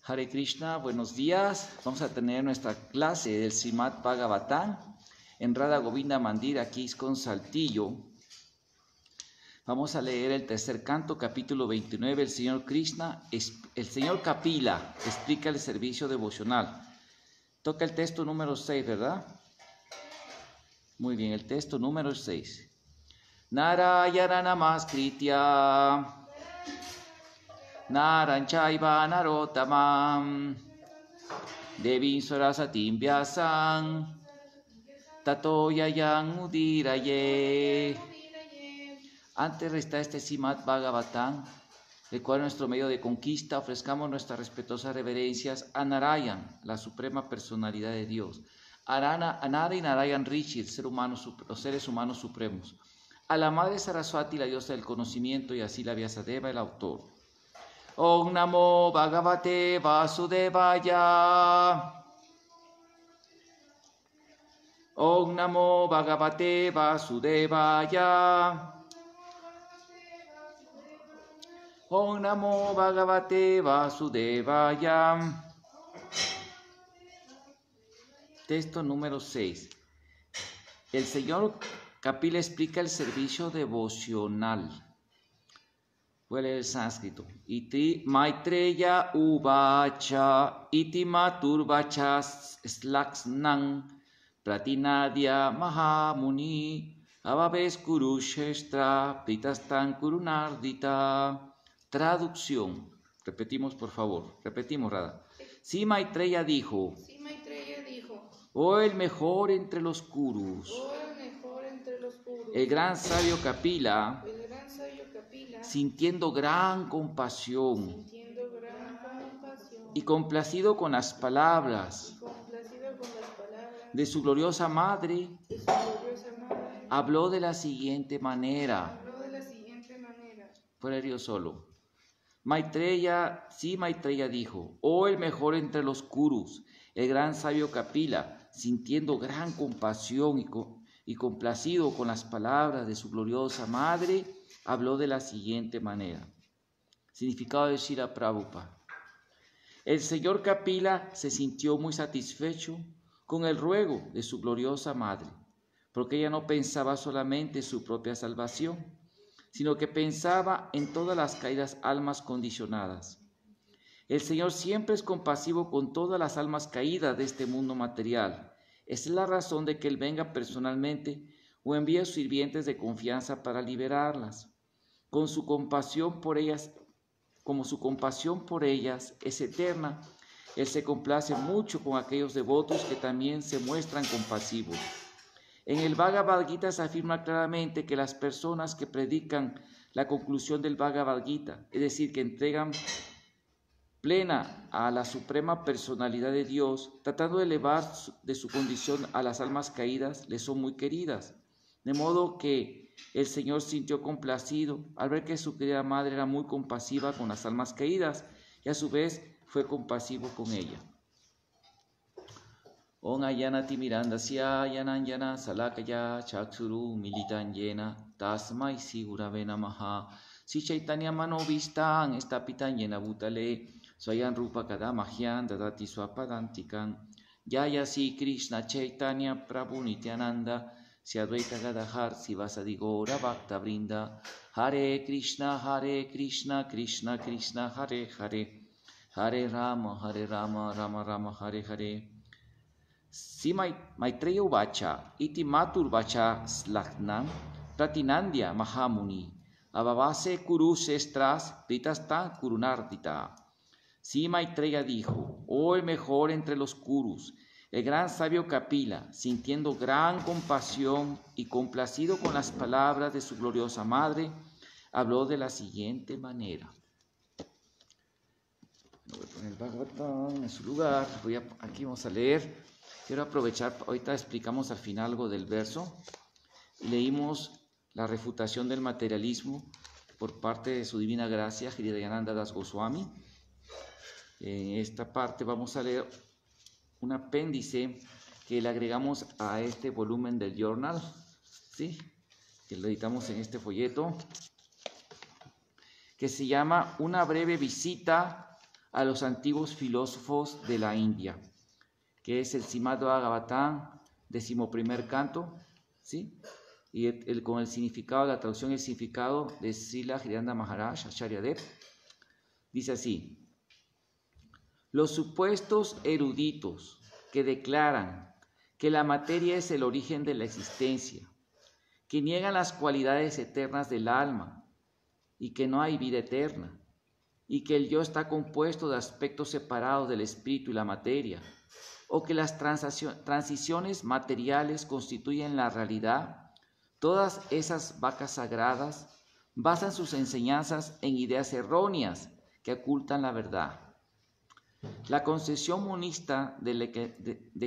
Hare Krishna, buenos días. Vamos a tener nuestra clase del Srimad Bhagavatam en Radha Govinda Mandir, aquí con Saltillo. Vamos a leer el tercer canto, capítulo 29. El Señor Kapila explica el servicio devocional. Toca el texto número 6, ¿verdad? Muy bien, el texto número 6. Narayana Namaskritya Naranchaiva Narotamam Devim Sarasatim Vyasam Tato Yayam Udiraye. Antes de estar este Srimad Bhagavatam, el cual nuestro medio de conquista, ofrezcamos nuestras respetuosas reverencias a Narayan, la suprema personalidad de Dios, a Nara y Narayan Rishi, los seres humanos supremos, a la Madre Saraswati, la diosa del conocimiento, y así la Vyasadeva, el autor. Om Namo Bhagavate Vasudevaya. Om Namo Bhagavate Vasudevaya. Om Namo Bhagavate Vasudevaya. Texto número 6. El Señor Kapila explica el servicio devocional. Voy a leer el sánscrito. Iti Maitreya Uvacha Iti Maturvacha Slaksnam Pratinadya Mahamuni Avaves Kurushestra Pritastan Kurunardita. Traducción. Repetimos, por favor. Repetimos, Radha. Si Maitreya dijo, oh el mejor entre los Kurus, el gran sabio Kapila, sintiendo gran compasión y complacido con las palabras de su gloriosa madre, habló de la siguiente manera. Fuera yo solo. Maitreya dijo, oh el mejor entre los Kurus, el gran sabio Kapila, sintiendo gran compasión y complacido con las palabras de su gloriosa madre, habló de la siguiente manera. Significado de Srila Prabhupada. El señor Kapila se sintió muy satisfecho con el ruego de su gloriosa madre, porque ella no pensaba solamente en su propia salvación, sino que pensaba en todas las caídas almas condicionadas. El Señor siempre es compasivo con todas las almas caídas de este mundo material. Esa es la razón de que Él venga personalmente o envíe a sus sirvientes de confianza para liberarlas. Como su compasión por ellas es eterna, Él se complace mucho con aquellos devotos que también se muestran compasivos. En el Bhagavad Gita se afirma claramente que las personas que predican la conclusión del Bhagavad Gita, es decir, que entregan plena a la suprema personalidad de Dios, tratando de elevar de su condición a las almas caídas, les son muy queridas. De modo que el Señor sintió complacido al ver que su querida madre era muy compasiva con las almas caídas y a su vez fue compasivo con ella. Om Ayanati Mirandasya Yananyana Salakaya Chakshuru Militan Yena Tasmai Sigurave Namaha Si Chaitanya Manovistan Estapitan Yena Bhutale Swayan Rupa Kadamahyan Dadati Swapadantikan Yaya Si Krishna Chaitanya Prabhu Nityananda Si Advaita Gadadhar Sivasadi Gaura Bhakta Vrinda Hare Krishna Krishna Krishna Hare Hare Hare Rama Rama Rama Hare Hare. Si Maitreya Uvacha Iti Maturvacha Slagnam Pratinandya Mahamuni Avavase Kurushestras Pritastan Kurunardita. Si Maitreya dijo, oh el mejor entre los Kurus, el gran sabio Kapila, sintiendo gran compasión y complacido con las palabras de su gloriosa madre, habló de la siguiente manera. Voy a poner el Bhagavatam en su lugar. Aquí vamos a leer. Quiero aprovechar, ahorita explicamos al final algo del verso. Leímos la refutación del materialismo por parte de su divina gracia, Hridayananda Das Goswami. En esta parte vamos a leer un apéndice que le agregamos a este volumen del journal, ¿sí? Que lo editamos en este folleto, que se llama Una breve visita a los antiguos filósofos de la India, que es el Srimad Bhagavatam, 11º canto, ¿sí? Y con el significado, la traducción y el significado de Srila Hridanda Maharaj, Acharya Dev, dice así: los supuestos eruditos que declaran que la materia es el origen de la existencia, que niegan las cualidades eternas del alma y que no hay vida eterna, y que el yo está compuesto de aspectos separados del espíritu y la materia, o que las transiciones materiales constituyen la realidad, todas esas vacas sagradas basan sus enseñanzas en ideas erróneas que ocultan la verdad. La concepción monista de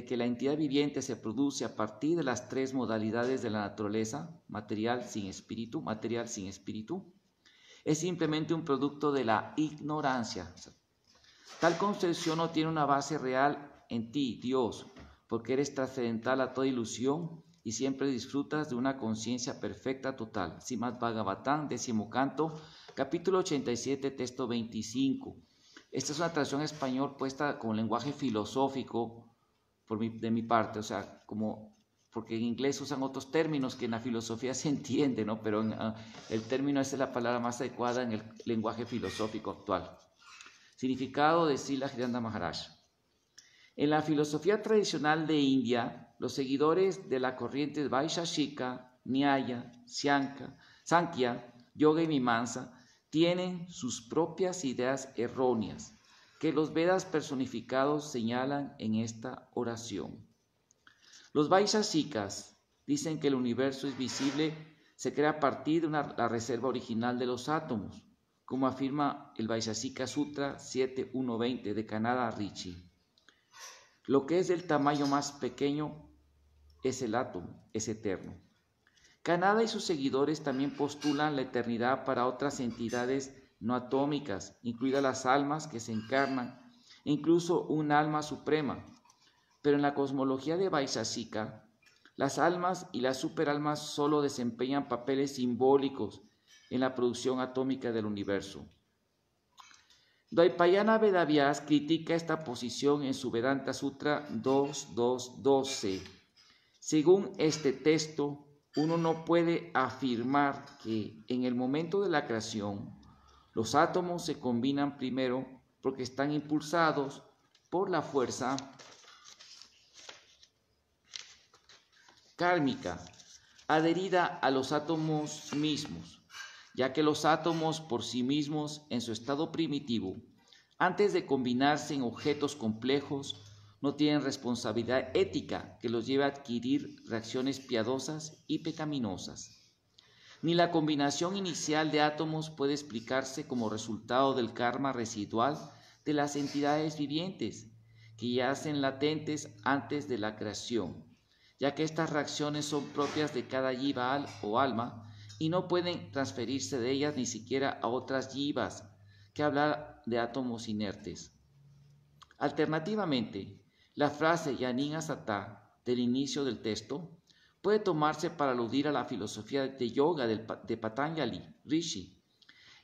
que la entidad viviente se produce a partir de las tres modalidades de la naturaleza, material sin espíritu, es simplemente un producto de la ignorancia. Tal concepción no tiene una base real en ti, Dios, porque eres trascendental a toda ilusión y siempre disfrutas de una conciencia perfecta total. Srimad Bhagavatam, 10º canto, capítulo 87, texto 25. Esta es una traducción en español puesta con lenguaje filosófico de mi parte, o sea, porque en inglés usan otros términos que en la filosofía se entiende, ¿no? Pero el término es la palabra más adecuada en el lenguaje filosófico actual. Significado de Srila Hridanda Maharaj. En la filosofía tradicional de India, los seguidores de la corriente Vaisheshika, Nyaya, Sankhya, Yoga y Mimamsa tienen sus propias ideas erróneas que los Vedas personificados señalan en esta oración. Los Vaisheshikas dicen que el universo es visible, se crea a partir de la reserva original de los átomos, como afirma el Vaisheshika Sutra 7.1.20 de Kanada Rishi. Lo que es del tamaño más pequeño es el átomo, es eterno. Kanada y sus seguidores también postulan la eternidad para otras entidades no atómicas, incluidas las almas que se encarnan, e incluso un alma suprema. Pero en la cosmología de Vaisheshika, las almas y las superalmas solo desempeñan papeles simbólicos en la producción atómica del universo. Dvaipayana Vedavyas critica esta posición en su Vedanta Sutra 2.2.12. Según este texto, uno no puede afirmar que en el momento de la creación los átomos se combinan primero porque están impulsados por la fuerza kármica adherida a los átomos mismos, ya que los átomos por sí mismos en su estado primitivo, antes de combinarse en objetos complejos, no tienen responsabilidad ética que los lleve a adquirir reacciones piadosas y pecaminosas. Ni la combinación inicial de átomos puede explicarse como resultado del karma residual de las entidades vivientes que yacen latentes antes de la creación, ya que estas reacciones son propias de cada jiva o alma y no pueden transferirse de ellas ni siquiera a otras jivas, que hablar de átomos inertes. Alternativamente, la frase Yanin Asata del inicio del texto puede tomarse para aludir a la filosofía de yoga de Patanjali Rishi,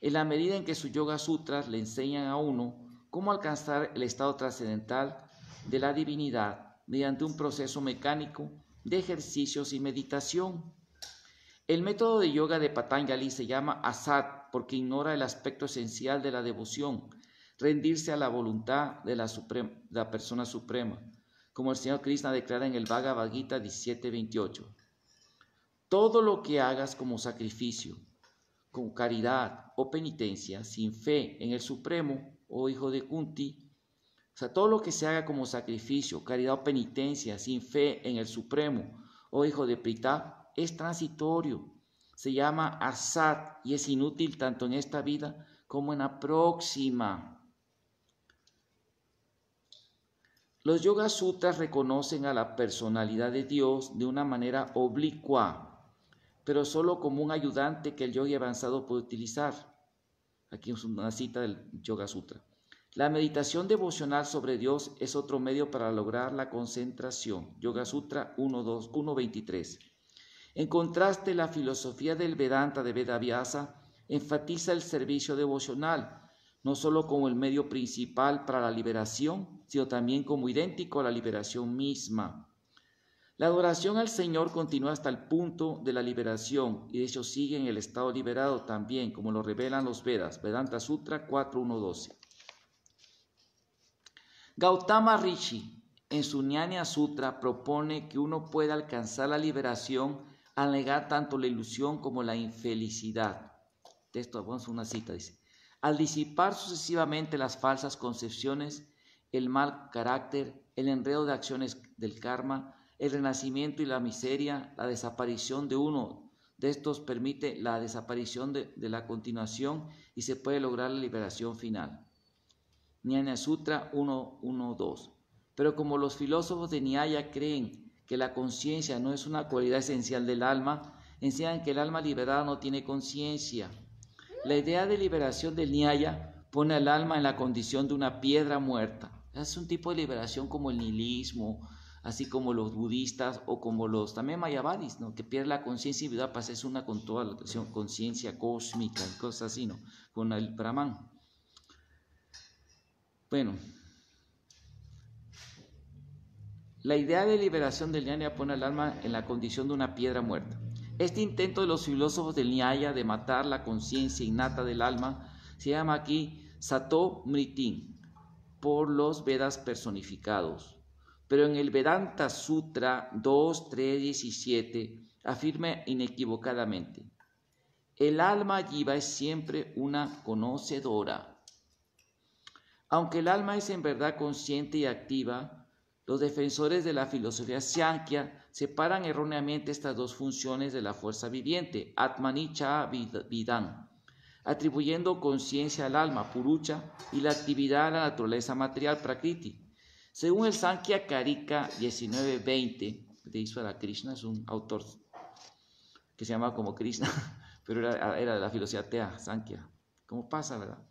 en la medida en que sus Yoga Sutras le enseñan a uno cómo alcanzar el estado trascendental de la divinidad mediante un proceso mecánico de ejercicios y meditación. El método de yoga de Patanjali se llama Asat porque ignora el aspecto esencial de la devoción, rendirse a la voluntad de la persona suprema, como el Señor Krishna declara en el Bhagavad Gita 17.28. Todo lo que hagas como sacrificio, con caridad o penitencia, sin fe en el Supremo, oh hijo de Kunti, todo lo que se haga como sacrificio, caridad o penitencia, sin fe en el Supremo, oh hijo de Pritha, es transitorio. Se llama Asat y es inútil tanto en esta vida como en la próxima. Los Yoga Sutras reconocen a la personalidad de Dios de una manera oblicua, pero solo como un ayudante que el yogi avanzado puede utilizar. Aquí es una cita del Yoga Sutra. La meditación devocional sobre Dios es otro medio para lograr la concentración. Yoga Sutra 1.23. En contraste, la filosofía del Vedanta de Vedavyasa enfatiza el servicio devocional, no solo como el medio principal para la liberación, sino también como idéntico a la liberación misma. La adoración al Señor continúa hasta el punto de la liberación y de hecho sigue en el estado liberado también, como lo revelan los Vedas, Vedanta Sutra 4.1.12. Gautama Rishi, en su Jnana Sutra, propone que uno puede alcanzar la liberación al negar tanto la ilusión como la infelicidad. Texto, vamos a una cita, dice: al disipar sucesivamente las falsas concepciones, el mal carácter, el enredo de acciones del karma, el renacimiento y la miseria, la desaparición de uno de estos permite la desaparición de la continuación y se puede lograr la liberación final. Jnana Sutra 1.1.2. Pero como los filósofos de Nyaya creen que la conciencia no es una cualidad esencial del alma, enseñan que el alma liberada no tiene conciencia. La idea de liberación del Nyaya pone al alma en la condición de una piedra muerta. Es un tipo de liberación como el nihilismo, así como los budistas o como los también mayavadis, ¿no? Que pierde la conciencia y vida pasa es una con toda la conciencia cósmica y cosas así, ¿no? Con el Brahman. Bueno, la idea de liberación del Nyaya pone al alma en la condición de una piedra muerta. Este intento de los filósofos del Nyaya de matar la conciencia innata del alma se llama aquí Sato Mritin, por los Vedas personificados. Pero en el Vedanta Sutra 2.3.17 afirma inequivocadamente: el alma jiva es siempre una conocedora. Aunque el alma es en verdad consciente y activa, los defensores de la filosofía Sankhya separan erróneamente estas dos funciones de la fuerza viviente, Atmani Cha Vidam, atribuyendo conciencia al alma, Purucha, y la actividad a la naturaleza material, Prakriti. Según el Sankhya Karika 1920, de Isvara Krishna, es un autor que se llama como Krishna, pero era de la filosofía Tea, Sankhya. ¿Cómo pasa, verdad?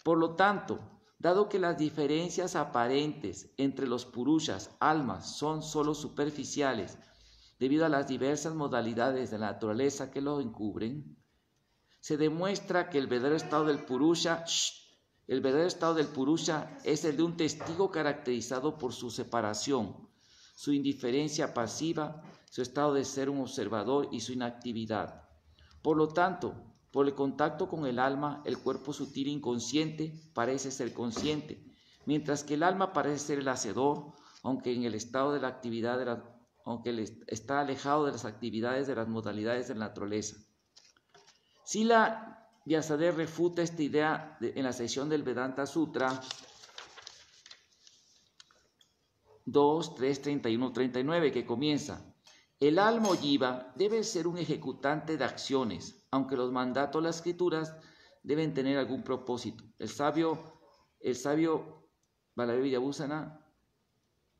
Por lo tanto, dado que las diferencias aparentes entre los purushas, almas, son sólo superficiales, debido a las diversas modalidades de la naturaleza que lo encubren, se demuestra que el verdadero estado del purusha es el de un testigo caracterizado por su separación, su indiferencia pasiva, su estado de ser un observador y su inactividad. Por lo tanto, por el contacto con el alma, el cuerpo sutil inconsciente parece ser consciente, mientras que el alma parece ser el hacedor, aunque en el estado de la actividad está alejado de las actividades de las modalidades de la naturaleza. Sila Vyasadeva refuta esta idea en la sección del Vedanta Sutra 2.3.31.39, que comienza: el alma jiva debe ser un ejecutante de acciones, aunque los mandatos de las escrituras deben tener algún propósito. El sabio Baladev Vidyabhusana,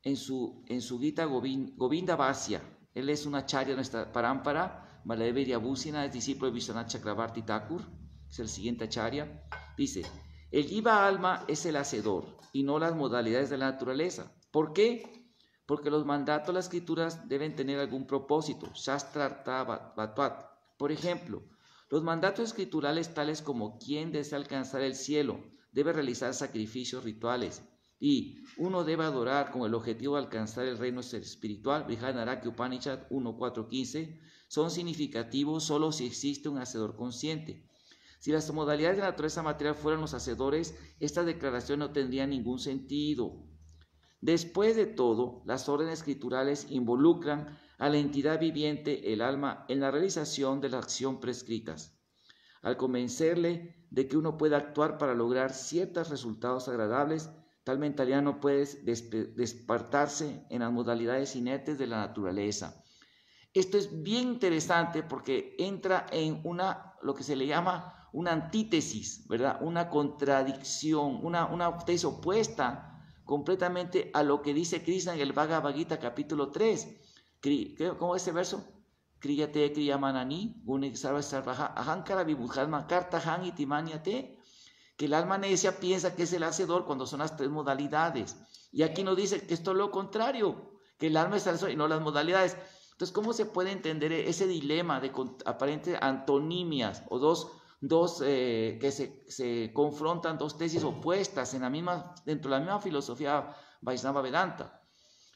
en su Gita Govinda Vasya, él es un acharya de nuestra parámpara. Baladev Vidyabhusana es discípulo de Vishwanath Chakravarti Thakur, es el siguiente acharya. Dice: el jiva alma es el hacedor y no las modalidades de la naturaleza. ¿Por qué? Porque los mandatos de las escrituras deben tener algún propósito. Shastrartha Vatvat. Por ejemplo, los mandatos escriturales tales como quien desea alcanzar el cielo debe realizar sacrificios rituales y uno debe adorar con el objetivo de alcanzar el reino espiritual, Brihadaranyaka Upanishad 1.4.15, son significativos solo si existe un hacedor consciente. Si las modalidades de la naturaleza material fueran los hacedores, esta declaración no tendría ningún sentido. Después de todo, las órdenes escriturales involucran a la entidad viviente, el alma, en la realización de la acción prescritas. Al convencerle de que uno puede actuar para lograr ciertos resultados agradables, tal mentalidad no puede despertarse en las modalidades inertes de la naturaleza. Esto es bien interesante porque entra en lo que se le llama una antítesis, ¿verdad? Una contradicción, una tesis opuesta completamente a lo que dice Krishna en el Bhagavad Gita capítulo 3. ¿Cómo es ese verso? Kriyate kriyamanani gunisarva sarvaha ahankara vibhujadma kartahan itimaniate. Que el alma necia piensa que es el hacedor cuando son las tres modalidades. Y aquí nos dice que esto es lo contrario, que el alma es el hacedor y no las modalidades. Entonces, ¿cómo se puede entender ese dilema de aparentes antonimias o que se confrontan dos tesis opuestas dentro de la misma filosofía Vaishnava Vedanta.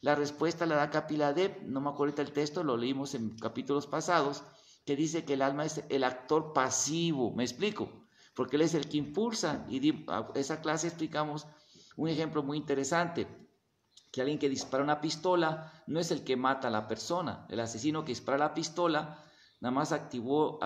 La respuesta la da Kapila-Dev, no me acuerdo ahorita el texto, lo leímos en capítulos pasados, que dice que el alma es el actor pasivo. ¿Me explico? Porque él es el que impulsa. Y esa clase explicamos un ejemplo muy interesante, que alguien que dispara una pistola no es el que mata a la persona. El asesino que dispara la pistola nada más activó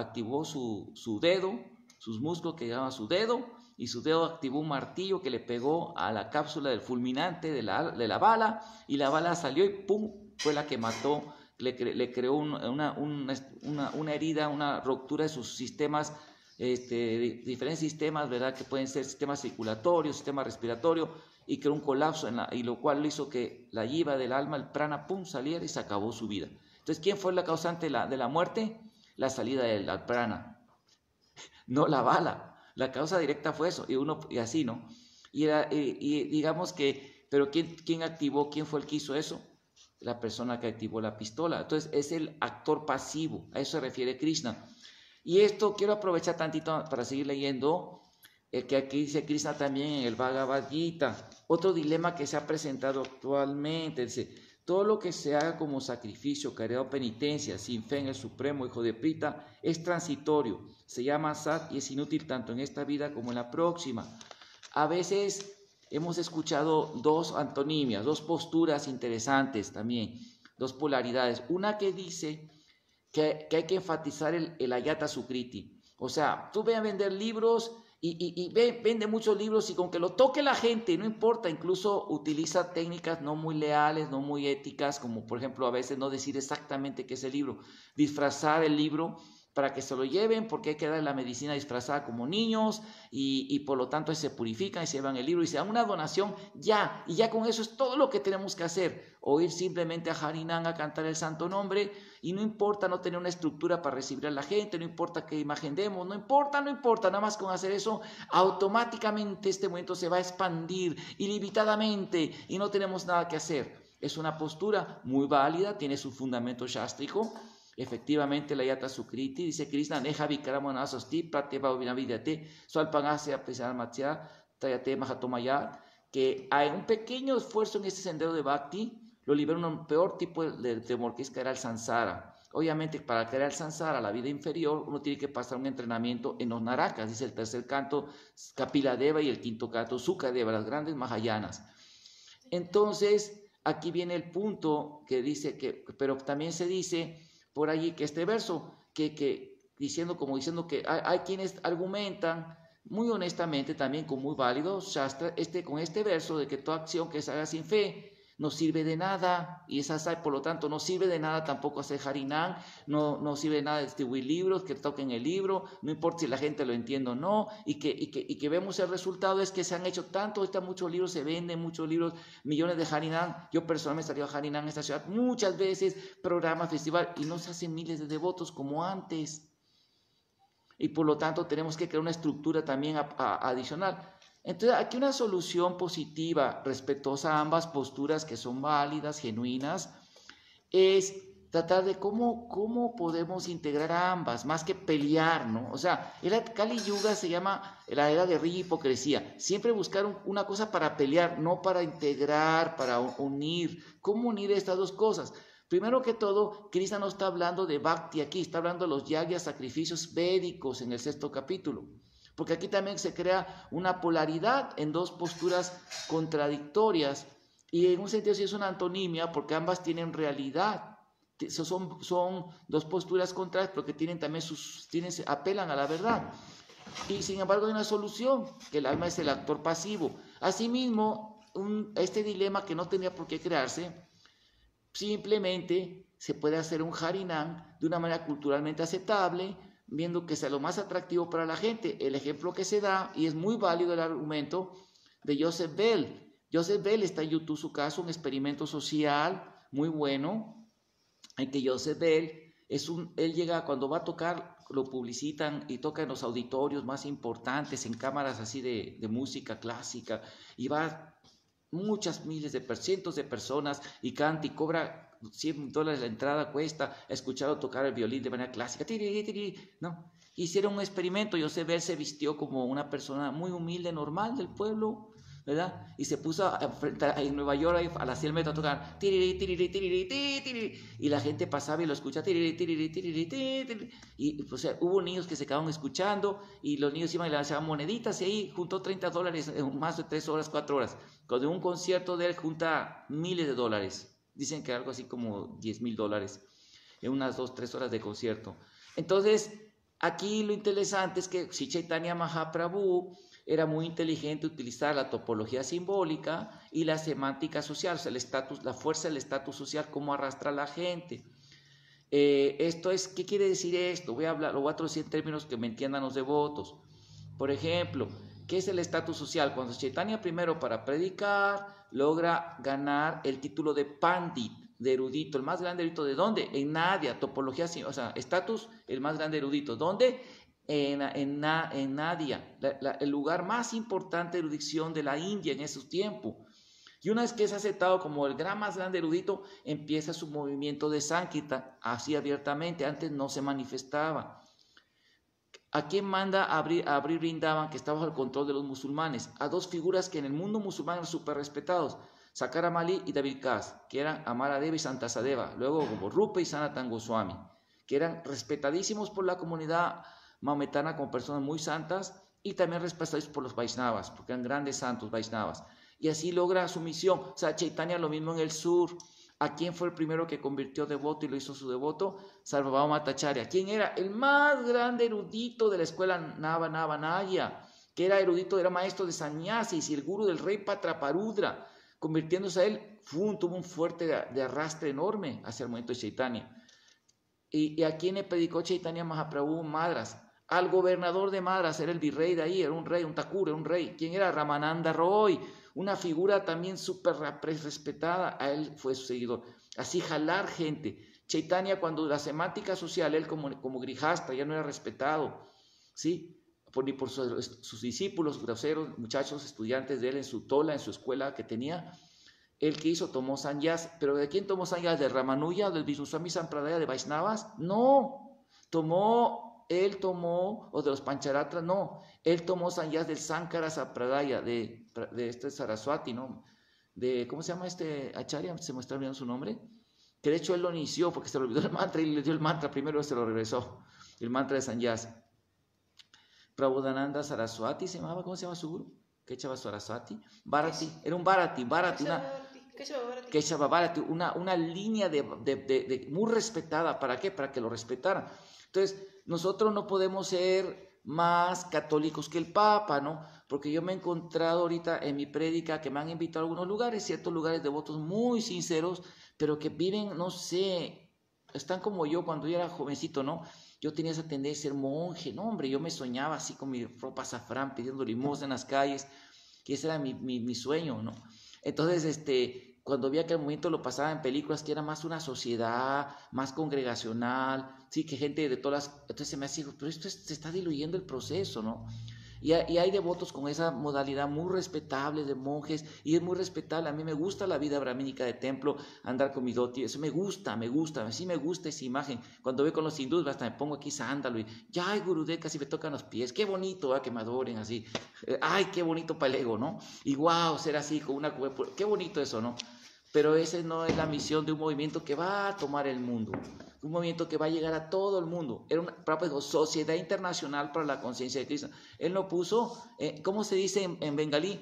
su dedo, sus músculos que llaman su dedo, y su dedo activó un martillo que le pegó a la cápsula del fulminante de la bala, y la bala salió y ¡pum! Fue la que mató, le creó una herida, una ruptura de sus sistemas, diferentes sistemas, ¿verdad? Que pueden ser sistema circulatorio, sistema respiratorio, y creó un colapso, y lo cual hizo que la yiva del alma, el prana, ¡pum!, saliera y se acabó su vida. Entonces, ¿quién fue la causante de la muerte? La salida del prana, no la bala. La causa directa fue eso, y así, ¿no? Y digamos que, pero ¿quién activó? ¿Quién fue el que hizo eso? La persona que activó la pistola. Entonces, es el actor pasivo, a eso se refiere Krishna. Y esto quiero aprovechar tantito para seguir leyendo, que aquí dice Krishna también en el Bhagavad Gita. Otro dilema que se ha presentado actualmente, dice: todo lo que se haga como sacrificio, caridad o penitencia, sin fe en el Supremo Hijo de Prita, es transitorio, se llama sat y es inútil tanto en esta vida como en la próxima. A veces hemos escuchado dos antonimias, dos posturas interesantes también, dos polaridades. Una que dice que hay que enfatizar el ayata sukriti. O sea, tú ve a vender libros y vende muchos libros, y con que lo toque la gente, no importa, incluso utiliza técnicas no muy leales, no muy éticas, como por ejemplo a veces no decir exactamente qué es el libro, disfrazar el libro para que se lo lleven, porque hay que dar la medicina disfrazada como niños, y por lo tanto se purifican y se llevan el libro y se dan una donación, y ya con eso es todo lo que tenemos que hacer, o ir simplemente a Harinam a cantar el santo nombre, y no importa no tener una estructura para recibir a la gente, no importa qué imagen demos, no importa, nada más con hacer eso, automáticamente este movimiento se va a expandir ilimitadamente y no tenemos nada que hacer. Es una postura muy válida, tiene su fundamento chástrico. Efectivamente, la Yata Sukriti dice Krishna, Neha Vikramana Sosti, Pratyeva Vinavidate, Swalpanasya Prisarmatya, Tayate Mahatomaya, que hay un pequeño esfuerzo en este sendero de Bhakti, lo libera un peor tipo de temor, que es caer al Sansara. Obviamente, para caer al Sansara, la vida inferior, uno tiene que pasar un entrenamiento en los Narakas, dice el tercer canto Kapila-Deva y el quinto canto Sukadeva, las grandes Mahayanas. Entonces, aquí viene el punto que dice pero también se dice por allí que este verso, diciendo que hay quienes argumentan muy honestamente, también con muy válido Shastra, con este verso de que toda acción que se haga sin fe no sirve de nada, y por lo tanto no sirve de nada tampoco hacer Harinam, no sirve de nada distribuir libros, que toquen el libro, no importa si la gente lo entiende o no, y que vemos el resultado es que se han hecho muchos libros, se venden muchos libros, millones de Harinam. Yo personalmente salí a Harinam en esta ciudad muchas veces, programas, festival, y no se hacen miles de devotos como antes, y por lo tanto tenemos que crear una estructura también adicional. Entonces, aquí una solución positiva, respetuosa a ambas posturas que son válidas, genuinas, es tratar de cómo podemos integrar a ambas, más que pelear, ¿no? O sea, el Kali Yuga se llama la era de guerrilla y hipocresía. Siempre buscar una cosa para pelear, no para integrar, para unir. ¿Cómo unir estas dos cosas? Primero que todo, Krishna no está hablando de Bhakti aquí, está hablando de los yagyas, sacrificios védicos en el 6º capítulo. Porque aquí también se crea una polaridad en dos posturas contradictorias, y en un sentido sí es una antonimia, porque ambas tienen realidad. Son dos posturas contrarias, porque tienen también apelan a la verdad. Y sin embargo hay una solución, que el alma es el actor pasivo. Asimismo, este dilema que no tenía por qué crearse, simplemente se puede hacer un Harinam de una manera culturalmente aceptable, viendo que sea lo más atractivo para la gente. El ejemplo que se da, y es muy válido el argumento, de Joseph Bell. Joseph Bell está en YouTube su caso, un experimento social muy bueno, en que Joseph Bell, él llega, cuando va a tocar, lo publicitan y toca en los auditorios más importantes, en cámaras así de música clásica, y va muchas miles cientos de personas, y canta y cobra $100 la entrada, cuesta escucharlo tocar el violín de manera clásica, ¿no? Hicieron un experimento. Yosef se vistió como una persona muy humilde, normal del pueblo, ¿verdad? Y se puso en Nueva York a las 100 metros a tocar tiriri, tiriri, tiriri, tiriri, y la gente pasaba y lo escuchaba tiriri, tiriri, tiriri, tiriri, y pues, hubo niños que se quedaban escuchando y los niños iban y le lanzaban moneditas y ahí juntó $30 en más de 3 horas, 4 horas. Cuando en un concierto de él junta miles de dólares, dicen que algo así como $10,000 en unas 2, 3 horas de concierto. Entonces aquí lo interesante es que si Chaitanya Mahaprabhu era muy inteligente utilizar la topología simbólica y la semántica social, o sea, el estatus, la fuerza del estatus social, cómo arrastra a la gente. Esto es, ¿qué quiere decir esto? Lo voy a traducir en términos que me entiendan los devotos. Por ejemplo, ¿qué es el estatus social? Cuando Chaitanya primero para predicar logra ganar el título de Pandit, de erudito, el más grande erudito, ¿de dónde? En Nadia, topología, o sea, estatus, el más grande erudito, ¿dónde? En Nadia, el lugar más importante de erudición de la India en esos tiempos. Y una vez que es aceptado como el gran más grande erudito, empieza su movimiento de Sankirtan, así abiertamente, antes no se manifestaba. ¿A quién manda a abrir Vrindavan, que está bajo el control de los musulmanes? A 2 figuras que en el mundo musulmán eran súper respetados, Sakara Ali y David Kas, que eran Amaradeva y Santasadeva, luego como Rupa y Sanatan Goswami, que eran respetadísimos por la comunidad maometana como personas muy santas y también respetados por los Vaishnavas, porque eran grandes santos Vaishnavas. Y así logra su misión. O sea, Chaitanya lo mismo en el sur. ¿A quién fue el primero que convirtió devoto y lo hizo su devoto? Sarvabhauma Bhattacharya. ¿Quién era? El más grande erudito de la escuela Navanaya, que era erudito, era maestro de sannyasis y el gurú del rey Patraparudra. Convirtiéndose a él, tuvo un fuerte de arrastre enorme hacia el movimiento de Chaitanya. ¿Y a quién le predicó Chaitanya Mahaprabhu? Madras. Al gobernador de Madras, era el virrey de ahí, era un rey, un Thakur, era un rey. ¿Quién era? Ramananda Roy, una figura también súper respetada, a él fue su seguidor. Así jalar gente. Chaitanya, cuando la semántica social, él como grihasta, ya no era respetado, ¿sí? Ni por sus discípulos, groseros, muchachos, estudiantes de él en su tola, en su escuela que tenía. ¿El que hizo? Tomó sannyas. ¿Pero de quién tomó sannyas? ¿De Ramanuja, del Vishnu Sampradaya, de Vaishnavas? No. O de los Pancharatras, no. Él tomó sannyas del Sankara Sampradaya, de este Saraswati, ¿no? ¿Cómo se llama este Acharya? Se me está olvidando su nombre. Que de hecho él lo inició porque se le olvidó el mantra y le dio el mantra primero, se lo regresó. El mantra de sannyas. Prabodhananda Saraswati se llamaba, ¿cómo se llama su guru? Keshava Saraswati. Bharati, era un Bharati, Keshava Bharati, una línea de muy respetada. ¿Para qué? Para que lo respetaran. Entonces, nosotros no podemos ser más católicos que el Papa, ¿no? Porque yo me he encontrado ahorita en mi prédica que me han invitado a algunos lugares, ciertos lugares devotos muy sinceros, pero que viven, no sé, están como yo cuando yo era jovencito, ¿no? Yo tenía esa tendencia a ser monje, no, hombre, yo me soñaba así con mi ropa azafrán, pidiendo limosna en las calles, que ese era mi sueño, ¿no? Entonces, cuando veía que el movimiento lo pasaba en películas, que era más una sociedad, más congregacional, sí, que gente de todas las... Entonces se me hacía, pero esto se está diluyendo el proceso, ¿no? Y hay devotos con esa modalidad muy respetable de monjes, y es muy respetable. A mí me gusta la vida brahmínica de templo, andar con mi dhoti, eso me gusta, sí me gusta esa imagen. Cuando veo con los hindúes, hasta me pongo aquí sándalo y ya, ay, Gurudev, casi me tocan los pies, qué bonito, que me adoren así, ay, qué bonito para el ego, ¿no? Y wow, ser así, con una... qué bonito eso, ¿no? Pero esa no es la misión de un movimiento que va a tomar el mundo, un movimiento que va a llegar a todo el mundo. Era una sociedad internacional para la conciencia de Krishna. Él lo puso, ¿cómo se dice en bengalí?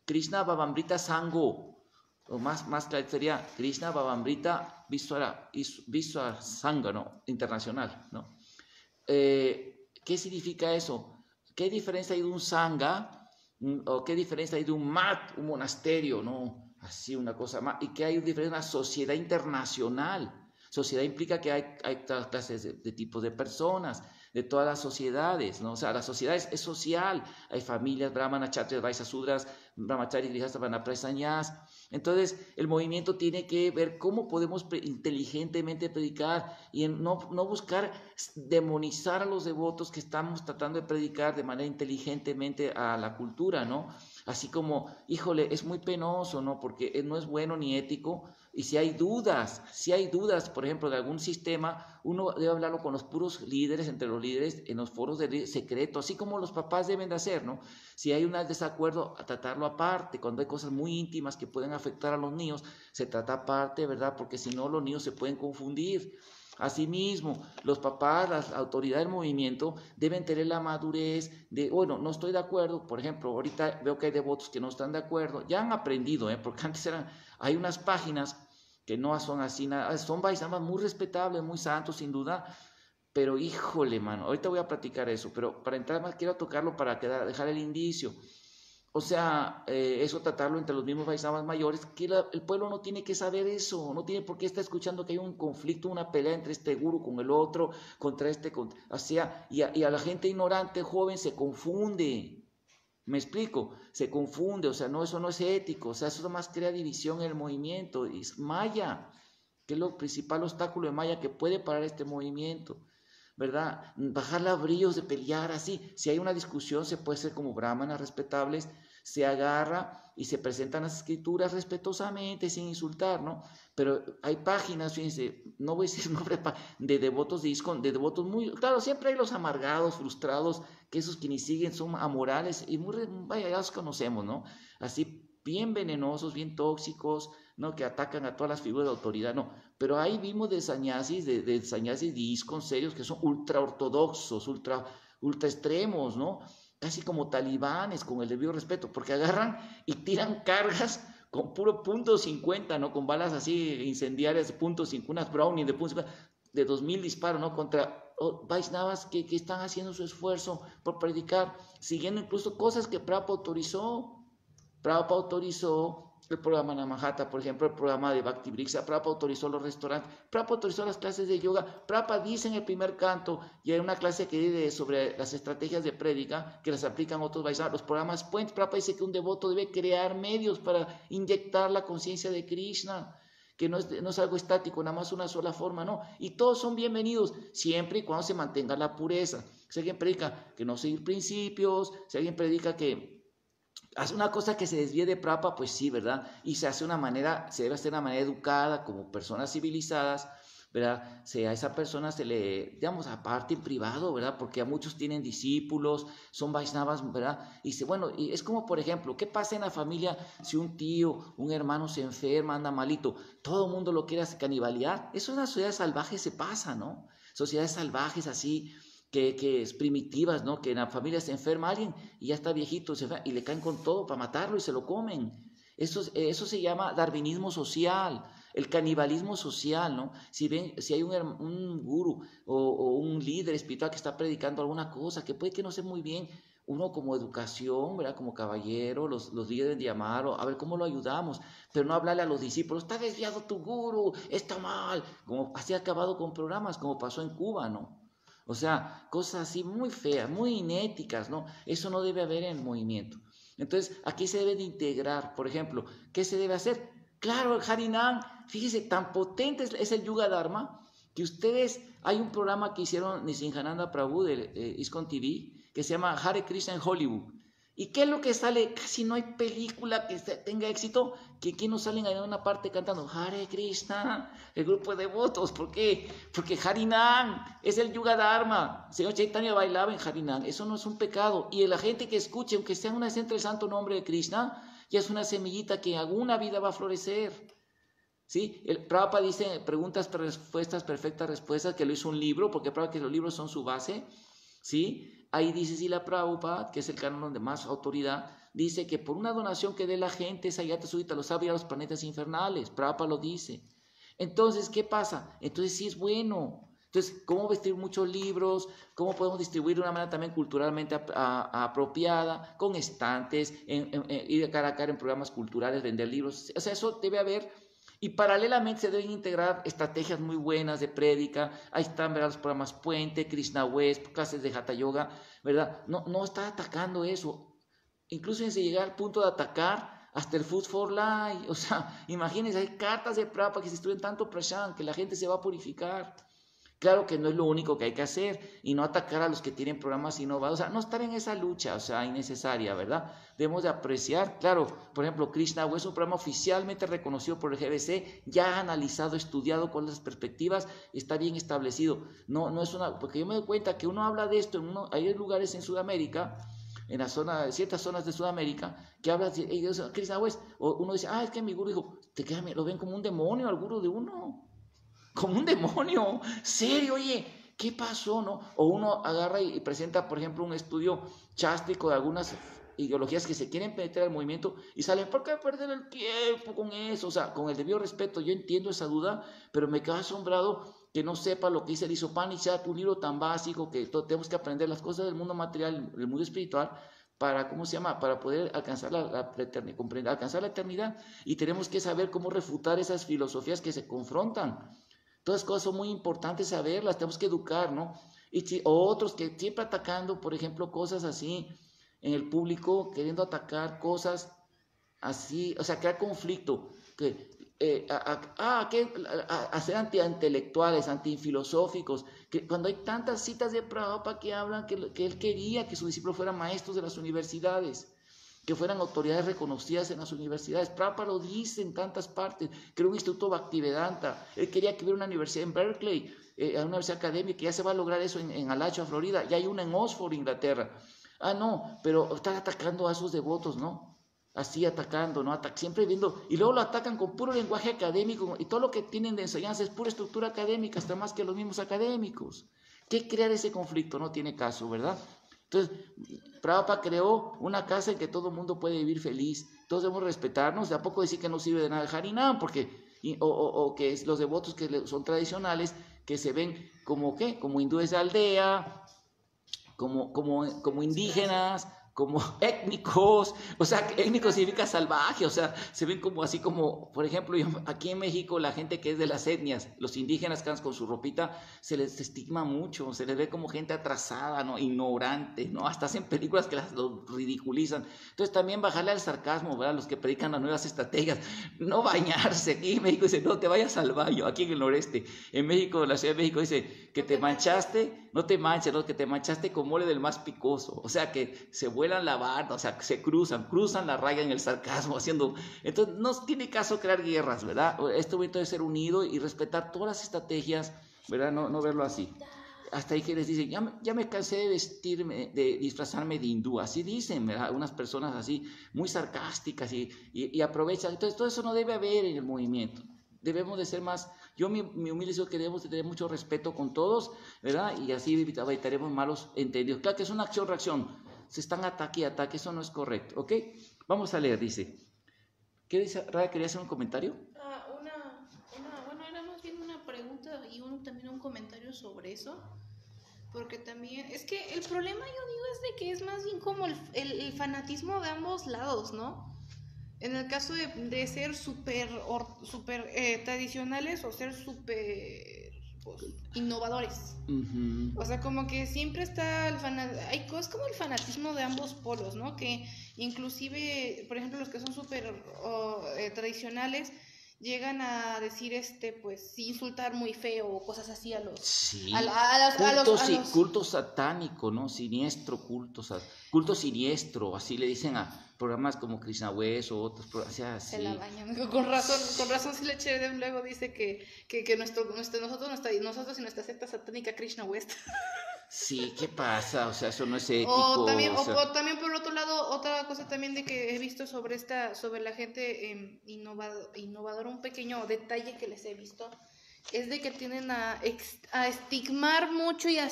Krishna Bhavamrita Sango, o más claro sería Krishna Bhavamrita Vishwa Sangha, ¿no? Internacional, ¿no? ¿Qué significa eso? ¿Qué diferencia hay de un Sangha o qué diferencia hay de un mat, un monasterio, ¿no? Así una cosa más, y que hay una sociedad internacional. Sociedad implica que hay todas clases de tipos de personas, de todas las sociedades, ¿no? O sea, la sociedad es social, hay familias, brahmanas, kshatriyas, vaishyas, sudras, brahmacharis, grihastas, vanaprasthas, sannyas. Entonces, el movimiento tiene que ver cómo podemos inteligentemente predicar y no buscar demonizar a los devotos que estamos tratando de predicar de manera inteligentemente a la cultura, ¿no? así como, híjole, es muy penoso, ¿no? Porque no es bueno ni ético. Y si hay dudas, por ejemplo, de algún sistema, uno debe hablarlo con los puros líderes, entre los líderes, en los foros de secreto, así como los papás deben de hacer, ¿no? Si hay un desacuerdo, a tratarlo aparte. Cuando hay cosas muy íntimas que pueden afectar a los niños, se trata aparte, ¿verdad? Porque si no, los niños se pueden confundir. Asimismo, los papás, las autoridades del movimiento deben tener la madurez de, bueno, no estoy de acuerdo, por ejemplo, ahorita veo que hay devotos que no están de acuerdo, ya han aprendido, porque antes hay unas páginas que no son así, nada, son Vaishnavas muy respetables, muy santos sin duda, pero híjole, mano, ahorita voy a platicar eso, pero para entrar más quiero tocarlo para dejar el indicio. O sea, eso tratarlo entre los mismos Vaishnavas mayores, que el pueblo no tiene que saber eso, no tiene por qué estar escuchando que hay un conflicto, una pelea entre este guru con el otro, o sea, y a la gente ignorante, joven, se confunde. ¿Me explico? Se confunde, o sea, no, eso no es ético, o sea, eso nomás crea división en el movimiento, es Maya, que es lo principal obstáculo de Maya que puede parar este movimiento, ¿verdad? Bajar los brillos de pelear así. Si hay una discusión, se puede ser como brahmanas respetables, se agarra y se presentan las escrituras respetuosamente, sin insultar, ¿no? Pero hay páginas, fíjense, no voy a decir nombre, de devotos de ISKCON, de devotos muy, claro, siempre hay los amargados, frustrados, que esos que ni siguen son amorales, y vaya, ya los conocemos, ¿no? Así, bien venenosos, bien tóxicos, ¿no? Que atacan a todas las figuras de autoridad, no. Pero ahí vimos de sannyasis, de sannyasis de ISKCON serios, que son ultra ortodoxos, ultra extremos, ¿no? Casi como talibanes, con el debido respeto, porque agarran y tiran cargas con puro .50, ¿no? Con balas así incendiarias de .50, unas Browning de .50, de 2000 disparos, ¿no? Contra Vaishnavas que están haciendo su esfuerzo por predicar, siguiendo incluso cosas que Prabhupada autorizó. Prabhupada autorizó el programa Namahata, por ejemplo, el programa de Bhakti Vriksha. Prabhupada autorizó los restaurantes, Prabhupada autorizó las clases de yoga. Prabhupada dice en el primer canto, y hay una clase que dice sobre las estrategias de prédica que las aplican otros Vaishnavas, los programas Puente. Prabhupada dice que un devoto debe crear medios para inyectar la conciencia de Krishna, que no es algo estático, nada más una sola forma, no. Y todos son bienvenidos, siempre y cuando se mantenga la pureza. Si alguien predica que no seguir principios, si alguien predica que hace una cosa que se desvíe de Prabhupada, pues sí, ¿verdad? Y se debe hacer de una manera educada, como personas civilizadas, ¿verdad? A esa persona se le, digamos, aparte en privado, ¿verdad? Porque a muchos tienen discípulos, son Vaishnavas, ¿verdad? Y y es como, por ejemplo, ¿qué pasa en la familia si un tío, un hermano se enferma, anda malito? Todo el mundo lo quiere canibalear. Eso en las sociedades salvajes se pasa, ¿no? Sociedades salvajes así, que es primitivas, ¿no? Que en la familia se enferma alguien y ya está viejito, y le caen con todo para matarlo y se lo comen. Eso se llama darwinismo social, el canibalismo social, ¿no? Si hay un guru o un líder espiritual que está predicando alguna cosa, que puede que no sea muy bien, uno como educación, ¿verdad? Como caballero, los líderes de llamarlo, a ver cómo lo ayudamos, pero no hablarle a los discípulos, está desviado tu guru, está mal, como así ha acabado con programas, como pasó en Cuba, ¿no? O sea, cosas así muy feas, muy inéticas, ¿no? Eso no debe haber en el movimiento. Entonces, aquí se debe de integrar, por ejemplo, ¿qué se debe hacer? Claro, el Harinam, fíjese, tan potente es el Yuga Dharma, que hay un programa que hicieron Nrsimhananda Prabhu de ISKCON TV, que se llama Hare Krishna en Hollywood. ¿Y qué es lo que sale? Casi no hay película que tenga éxito que aquí no salen en una parte cantando Hare Krishna, el grupo de devotos. ¿Por qué? Porque Harinam es el Yuga Dharma. El señor Chaitanya bailaba en Harinam. Eso no es un pecado. Y la gente que escuche, aunque sea una entre el santo nombre de Krishna, ya es una semillita que en alguna vida va a florecer. ¿Sí? El Prabhupada dice preguntas, respuestas, perfectas respuestas, que lo hizo un libro, porque Prabhupada que los libros son su base. ¿Sí? Ahí dice Srila Prabhupada, que es el canon de más autoridad, dice que por una donación que dé la gente, esa yata súbita los abre a los planetas infernales. Prabhupada lo dice. Entonces, ¿qué pasa? Entonces sí es bueno. Entonces, ¿cómo vestir muchos libros? ¿Cómo podemos distribuir de una manera también culturalmente apropiada? Con estantes, ir de cara a cara en programas culturales, vender libros. O sea, eso debe haber. Y paralelamente se deben integrar estrategias muy buenas de prédica. Ahí están, ¿verdad? Los programas Puente, Krishna West, clases de Hatha Yoga, ¿verdad? No está atacando eso. Incluso en llegar al punto de atacar hasta el Food for Life. O sea, imagínense, hay cartas de Prabhupada que se estudian tanto prashan que la gente se va a purificar. Claro que no es lo único que hay que hacer y no atacar a los que tienen programas innovados, o sea, no estar en esa lucha, o sea, innecesaria, ¿verdad? Debemos de apreciar, claro, por ejemplo, Krishna es un programa oficialmente reconocido por el GBC, ya ha analizado, estudiado con las perspectivas, está bien establecido. No es una, porque yo me doy cuenta que uno habla de esto, hay lugares en Sudamérica, en ciertas zonas de Sudamérica, que hablan de Krishna West, o uno dice, es que mi gurú dijo, lo ven como un demonio al gurú de uno. Como un demonio, serio, oye, ¿qué pasó, no? O uno agarra y presenta, por ejemplo, un estudio chástico de algunas ideologías que se quieren penetrar al movimiento y salen, ¿por qué perder el tiempo con eso? O sea, con el debido respeto, yo entiendo esa duda, pero me quedo asombrado que no sepa lo que dice el Upanishad, un libro tan básico que tenemos que aprender las cosas del mundo material, del mundo espiritual, para, para poder alcanzar alcanzar la eternidad, y tenemos que saber cómo refutar esas filosofías que se confrontan. Todas cosas son muy importantes saberlas, tenemos que educar, ¿no? O otros que siempre atacando, por ejemplo, cosas así en el público, queriendo atacar cosas así, o sea, crear conflicto, hacer anti-intelectuales, anti-filosóficos, que cuando hay tantas citas de Prabhupada que hablan que él quería que sus discípulos fueran maestros de las universidades, que fueran autoridades reconocidas en las universidades. Prabhupada lo dice en tantas partes, creó un instituto Bhaktivedanta, él quería que hubiera una universidad en Berkeley, una universidad académica, ya se va a lograr eso en Alachua, Florida, ya hay una en Oxford, Inglaterra. No, pero están atacando a sus devotos, ¿no? Así atacando, ¿no? Siempre viendo, y luego lo atacan con puro lenguaje académico, y todo lo que tienen de enseñanza es pura estructura académica, hasta más que los mismos académicos. ¿Qué crear ese conflicto? No tiene caso, ¿verdad? Entonces, Prabhupada creó una casa en que todo el mundo puede vivir feliz. Todos debemos respetarnos. De a poco decir que no sirve de nada el Harinam, porque o que los devotos que son tradicionales, que se ven como ¿qué? Como hindúes de aldea, como indígenas, como étnicos, o sea, étnico significa salvaje, o sea, se ven como así como, por ejemplo, aquí en México la gente que es de las etnias, los indígenas que andan con su ropita, se les estigma mucho, se les ve como gente atrasada, ¿no? Ignorante, ¿no? Hasta hacen películas que los ridiculizan. Entonces también bajarle al sarcasmo, ¿verdad? Los que predican las nuevas estrategias, no bañarse. Aquí en México dice, no te vayas al baño, aquí en el noreste. En México, la Ciudad de México dice, que te manchaste, no te manches, ¿no? Que te manchaste con mole del más picoso, o sea, que se vuelan la barda, o sea, se cruzan la raya en el sarcasmo, haciendo, entonces no tiene caso crear guerras, ¿verdad? Este momento debe ser unido y respetar todas las estrategias, ¿verdad? No verlo así. Hasta ahí que les dicen, ya me cansé de de disfrazarme de hindú, así dicen, ¿verdad? Unas personas así, muy sarcásticas y aprovechan, entonces todo eso no debe haber en el movimiento. Debemos de ser más, yo mi humilde deseo que debemos de tener mucho respeto con todos, ¿verdad? Y así evitaremos malos entendidos. Claro que es una acción-reacción, se están ataque, eso no es correcto, ¿ok? Vamos a leer, dice. ¿Qué dice? Raya, ¿quería hacer un comentario? Bueno, era más bien una pregunta y también un comentario sobre eso. Porque también, es que el problema, yo digo, es de que es más bien como el fanatismo de ambos lados, ¿no? En el caso de ser súper tradicionales o ser súper innovadores. Uh-huh. O sea, como que siempre está hay cosas como el fanatismo de ambos polos, ¿no? Que inclusive, por ejemplo, los que son súper tradicionales llegan a decir, pues, insultar muy feo o cosas así a los... Sí, los culto satánico, ¿no? Siniestro, culto siniestro, así le dicen a programas como Krishna West o otros programas, o sea, sí. Se la bañan, con razón si le Cheredem luego dice que nosotros y nuestra secta satánica Krishna West. Sí, ¿qué pasa? O sea, eso no es ético. O también por otro lado, otra cosa también de que he visto sobre la gente innovadora, un pequeño detalle que les he visto, es de que tienden a estigmar mucho y a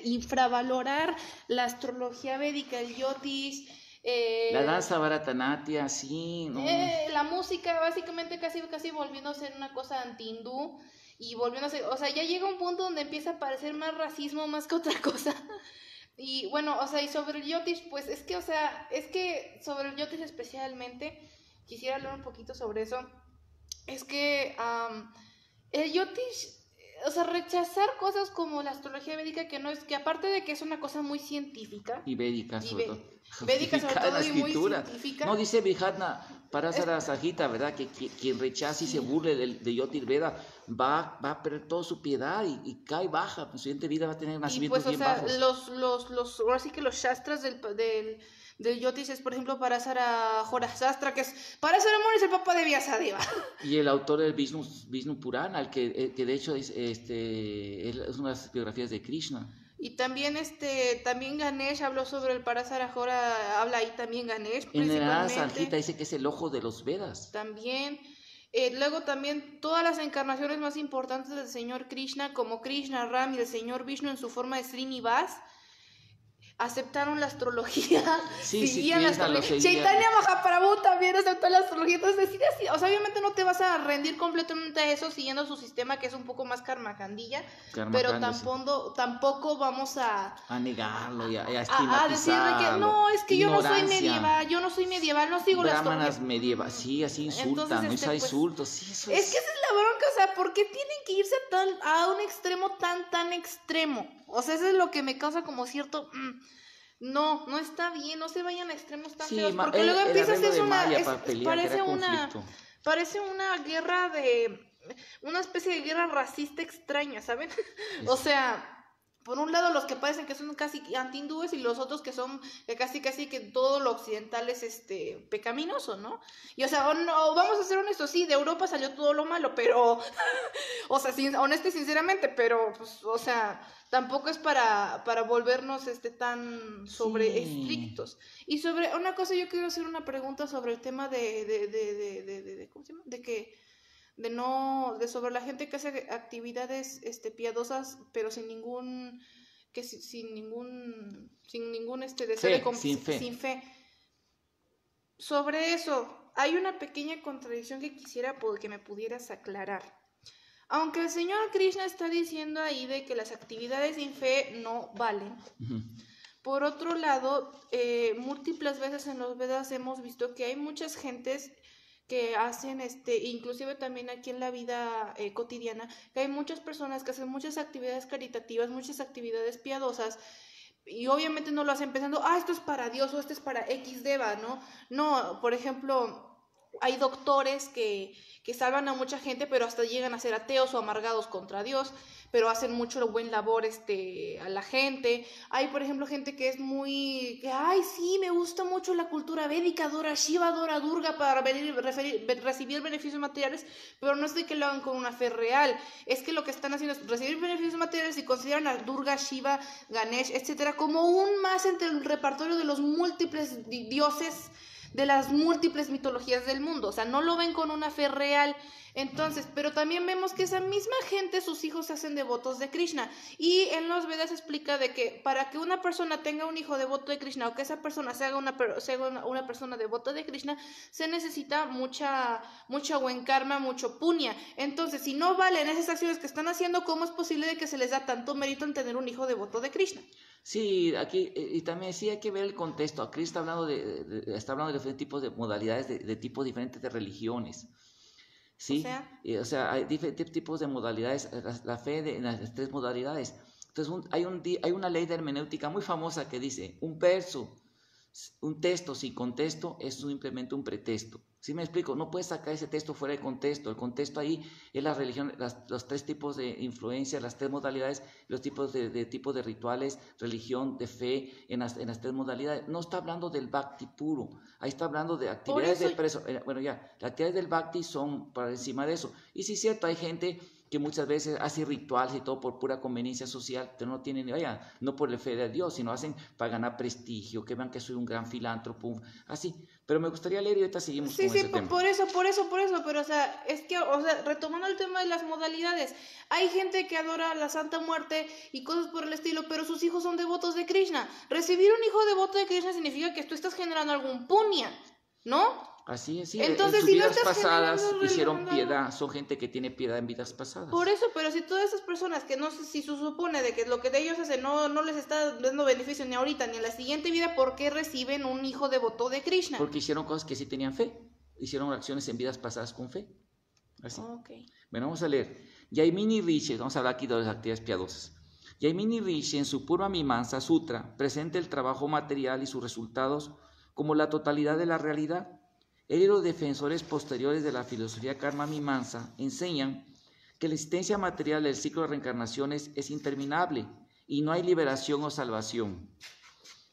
infravalorar la astrología védica, el yotis, la danza Bharatanatyam, sí, ¿no? La música, básicamente casi volviendo a ser una cosa anti-hindú. Y volviéndose, o sea, ya llega un punto donde empieza a parecer más racismo más que otra cosa. Y bueno, o sea, y sobre el yotish, pues es que sobre el yotish especialmente, quisiera hablar un poquito sobre eso. Es que el yotish, o sea, rechazar cosas como la astrología védica, que aparte de que es una cosa muy científica. Y védica sobre todo. Védica sobre todo y muy científica. No, dice Vijatna, Parasara Sajita, ¿verdad? Que quien rechace y se burle de Yotirveda va a perder toda su piedad y cae baja. En su siguiente vida va a tener nacimientos pues, bien bajos. Ahora sí que los shastras del Yotis es, por ejemplo, Parasara Jorasastra, que es Parasara Muni, es el papá de Vyasadeva. Y el autor del Vishnu Purana, el que de hecho es una de las biografías de Krishna. Y también también Ganesh habló sobre el Parasara Jora, habla ahí también Ganesh. En la Sanjita dice que es el ojo de los Vedas. También. Luego también todas las encarnaciones más importantes del Señor Krishna, como Krishna, Ram y el Señor Vishnu en su forma de Srinivas, aceptaron la astrología, seguían la astrología. Chaitanya Mahaprabhu también aceptó la astrología. Entonces, así, o sea, obviamente no te vas a rendir completamente a eso siguiendo su sistema, que es un poco más karmakandilla, pero tampoco vamos a negarlo y a decir que no, es que yo no soy medieval, no sigo la astrología. Medievales, sí, así insultan, entonces, insultos, sí, eso es que esa es la bronca, o sea, ¿por qué tienen que irse a un extremo tan extremo? O sea, eso es lo que me causa como cierto... No está bien, no se vayan a extremos tan feos, porque luego empieza a ser parece una guerra una especie de guerra racista extraña, ¿saben? O sea, por un lado los que parecen que son casi anti-hindúes y los otros que son casi que todo lo occidental es pecaminoso, ¿no? Y o sea, vamos a ser honestos, sí, de Europa salió todo lo malo, pero o sea, honesto y sinceramente, pero pues, o sea, tampoco es para volvernos tan estrictos. Y sobre una cosa, yo quiero hacer una pregunta sobre el tema de ¿cómo se llama? Sobre la gente que hace actividades piadosas, pero sin ningún deseo sin fe. Sobre eso, hay una pequeña contradicción que quisiera que me pudieras aclarar. Aunque el Señor Krishna está diciendo ahí de que las actividades sin fe no valen, por otro lado, múltiples veces en los Vedas hemos visto que hay muchas gentes que hacen, inclusive también aquí en la vida cotidiana, que hay muchas personas que hacen muchas actividades caritativas, muchas actividades piadosas, y obviamente no lo hacen pensando, esto es para Dios o esto es para X deva, ¿no? No, por ejemplo, hay doctores que salvan a mucha gente, pero hasta llegan a ser ateos o amargados contra Dios, pero hacen mucho buen labor a la gente. Hay, por ejemplo, gente que es sí, me gusta mucho la cultura védica, adora Shiva, adora Durga para recibir beneficios materiales, pero no es de que lo hagan con una fe real, es que lo que están haciendo es recibir beneficios materiales y consideran a Durga, Shiva, Ganesh, etcétera, como un más entre el repertorio de los múltiples dioses de las múltiples mitologías del mundo, o sea, no lo ven con una fe real. Entonces, pero también vemos que esa misma gente, sus hijos se hacen devotos de Krishna, y en los Vedas se explica de que para que una persona tenga un hijo devoto de Krishna, o que esa persona se haga una persona devota de Krishna, se necesita mucha buen karma, mucho punya. Entonces, si no valen esas acciones que están haciendo, ¿cómo es posible de que se les da tanto mérito en tener un hijo devoto de Krishna? Sí, aquí, y también sí hay que ver el contexto. Aquí está hablando de diferentes tipos de modalidades, de tipos diferentes de religiones. ¿Sí? O sea, hay diferentes tipos de modalidades, la fe en las tres modalidades. Entonces, hay una ley de hermenéutica muy famosa que dice, un texto sin contexto es simplemente un pretexto. ¿Sí me explico? No puedes sacar ese texto fuera de contexto. El contexto ahí es la religión, los tres tipos de influencia, las tres modalidades, los tipos de rituales, religión, de fe, en las tres modalidades. No está hablando del bhakti puro. Ahí está hablando de actividades las actividades del bhakti son para encima de eso. Y sí es cierto, hay gente que muchas veces hace rituales y todo por pura conveniencia social, pero no tienen, no por la fe de Dios, sino hacen para ganar prestigio, que vean que soy un gran filántropo, así. Pero me gustaría leer y ahorita seguimos con ese tema. Sí, por eso, pero o sea, es que, retomando el tema de las modalidades, hay gente que adora la Santa Muerte y cosas por el estilo, pero sus hijos son devotos de Krishna. Recibir un hijo devoto de Krishna significa que tú estás generando algún punya, ¿no? Así es, sí. Entonces, en sus vidas pasadas hicieron piedad, son gente que tiene piedad en vidas pasadas. Por eso, pero si todas esas personas que no sé si se supone de que lo que de ellos hacen no les está dando beneficio ni ahorita ni en la siguiente vida, ¿por qué reciben un hijo devoto de Krishna? Porque hicieron cosas que sí tenían fe, hicieron acciones en vidas pasadas con fe. Así. Okay. Bueno, vamos a leer. Yaimini Rishi, vamos a hablar aquí de las actividades piadosas. Yaimini Rishi en su Purva Mimamsa Sutra presenta el trabajo material y sus resultados como la totalidad de la realidad Los defensores posteriores de la filosofía Karma Mimamsa enseñan que la existencia material del ciclo de reencarnaciones es interminable y no hay liberación o salvación.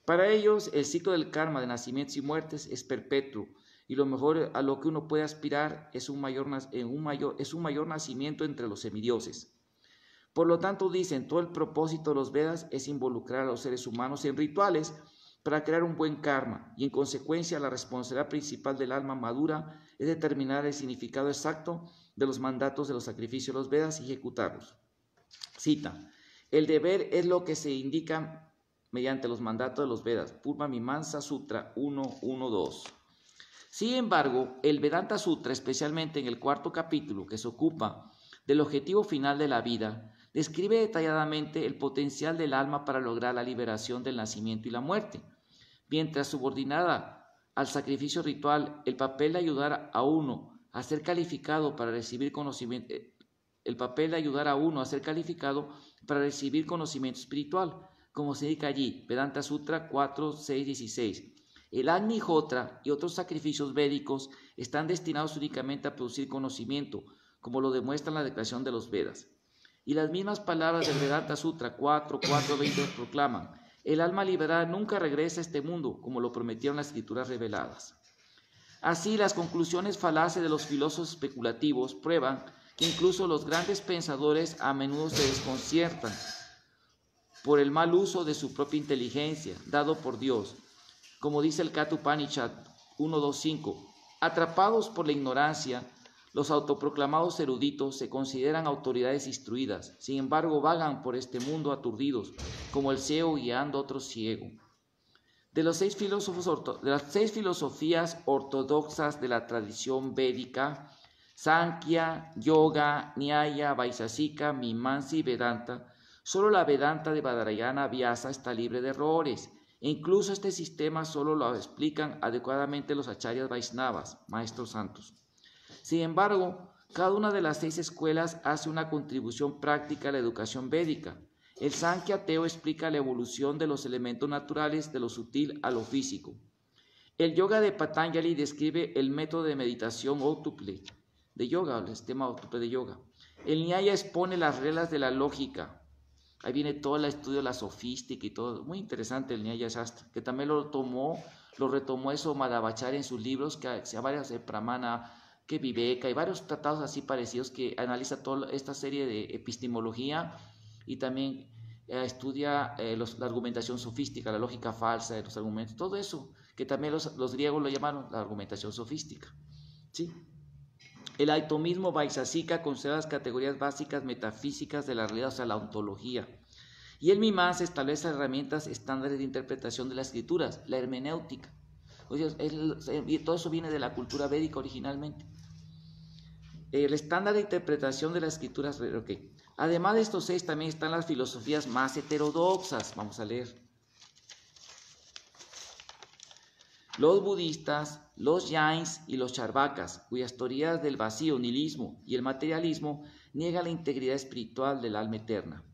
Para ellos, el ciclo del karma de nacimientos y muertes es perpetuo y lo mejor a lo que uno puede aspirar es un mayor nacimiento entre los semidioses. Por lo tanto, dicen, todo el propósito de los Vedas es involucrar a los seres humanos en rituales para crear un buen karma y en consecuencia la responsabilidad principal del alma madura es determinar el significado exacto de los mandatos de los sacrificios de los Vedas y ejecutarlos. Cita, el deber es lo que se indica mediante los mandatos de los Vedas, Purva Mimamsa Sutra 1.1.2. Sin embargo, el Vedanta Sutra, especialmente en el 4º capítulo que se ocupa del objetivo final de la vida, describe detalladamente el potencial del alma para lograr la liberación del nacimiento y la muerte. Mientras subordinada al sacrificio ritual, el papel de ayudar a uno a ser calificado para recibir conocimiento, espiritual, como se indica allí, Vedanta Sutra 4.6.16. El Agnihotra y otros sacrificios védicos están destinados únicamente a producir conocimiento, como lo demuestra la declaración de los Vedas. Y las mismas palabras del Vedanta Sutra 4.4.20 proclaman, el alma liberada nunca regresa a este mundo, como lo prometieron las escrituras reveladas. Así, las conclusiones falaces de los filósofos especulativos prueban que incluso los grandes pensadores a menudo se desconciertan por el mal uso de su propia inteligencia, dado por Dios. Como dice el Katha Upanishad 1.2.5, atrapados por la ignorancia, los autoproclamados eruditos se consideran autoridades instruidas, sin embargo vagan por este mundo aturdidos, como el ciego guiando a otro ciego. De las 6 filosofías ortodoxas de la tradición védica, Sankhya, Yoga, Nyaya, Vaisesika, Mimamsa y Vedanta, solo la Vedanta de Badarayana Vyasa está libre de errores, e incluso este sistema solo lo explican adecuadamente los acharyas Vaisnavas, maestros santos. Sin embargo, cada una de las 6 escuelas hace una contribución práctica a la educación védica. El Sankhya ateo explica la evolución de los elementos naturales de lo sutil a lo físico. El yoga de Patanjali describe el método de meditación ótuple de yoga, el sistema ótuple de yoga. El Nyaya expone las reglas de la lógica. Ahí viene todo el estudio de la sofística y todo. Muy interesante el Nyaya Shastra, que también lo retomó eso Madhvacharya en sus libros, que se llama Pramana, que Viveka y varios tratados así parecidos que analiza toda esta serie de epistemología y también estudia la argumentación sofística, la lógica falsa de los argumentos, todo eso, que también los griegos lo llamaron la argumentación sofística. ¿Sí? El atomismo Vaisesika considera las categorías básicas metafísicas de la realidad, o sea, la ontología. Y el Mimamsa establece herramientas estándares de interpretación de las escrituras, la hermenéutica. O sea, todo eso viene de la cultura védica originalmente. El estándar de interpretación de las escrituras. Okay. Además de estos 6 también están las filosofías más heterodoxas. Vamos a leer. Los budistas, los jains y los charvakas, cuyas teorías del vacío, nihilismo y el materialismo niegan la integridad espiritual del alma eterna.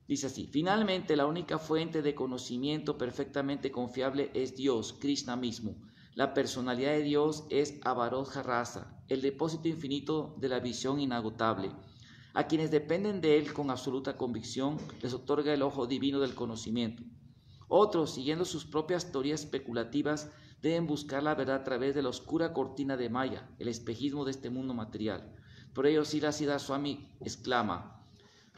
Dice así, finalmente la única fuente de conocimiento perfectamente confiable es Dios, Krishna mismo. La personalidad de Dios es Avarodha Rasa, el depósito infinito de la visión inagotable. A quienes dependen de él con absoluta convicción, les otorga el ojo divino del conocimiento. Otros, siguiendo sus propias teorías especulativas, deben buscar la verdad a través de la oscura cortina de Maya, el espejismo de este mundo material. Por ello, Srila Siddhar Swami exclama,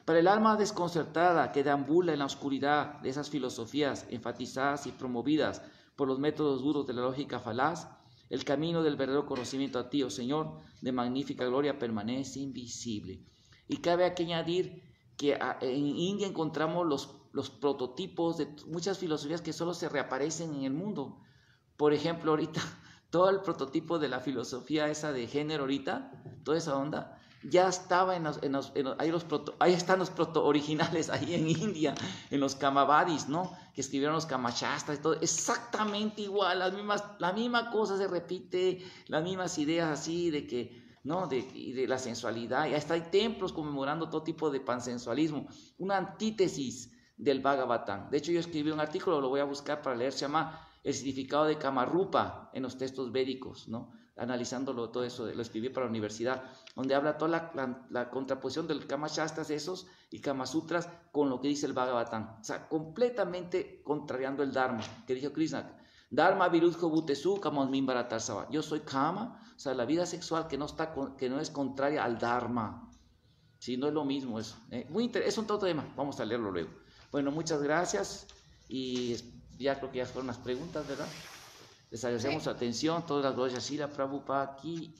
para el alma desconcertada que deambula en la oscuridad de esas filosofías enfatizadas y promovidas por los métodos duros de la lógica falaz, el camino del verdadero conocimiento a ti, oh Señor, de magnífica gloria permanece invisible. Y cabe aquí añadir que en India encontramos los prototipos de muchas filosofías que solo se reaparecen en el mundo. Por ejemplo, ahorita, todo el prototipo de la filosofía esa de género ahorita, toda esa onda, ya estaba ahí están los proto-originales, ahí en India, en los Kamavadis, ¿no? Que escribieron los Kamashastras y todo, exactamente igual, la misma cosa se repite, las mismas ideas así de que, ¿no? De la sensualidad, y hasta hay templos conmemorando todo tipo de pansensualismo, una antítesis del Bhagavatam. De hecho, yo escribí un artículo, lo voy a buscar para leer, se llama el significado de Kamarupa en los textos védicos, ¿no? Analizándolo todo eso, lo escribí para la universidad, donde habla toda la contraposición del Kama Shastras esos y Kama Sutras con lo que dice el Bhagavatam. O sea, completamente contrariando el Dharma, que dijo Krishna. Dharma virudjo butesu kamos mimbaratasava. Yo soy Kama, o sea, la vida sexual que no es contraria al Dharma. Sí, no es lo mismo eso. Es un todo tema, vamos a leerlo luego. Bueno, muchas gracias y ya creo que ya fueron las preguntas, ¿verdad? Les agradecemos su atención, todas las glorias a Srila Prabhupada aquí.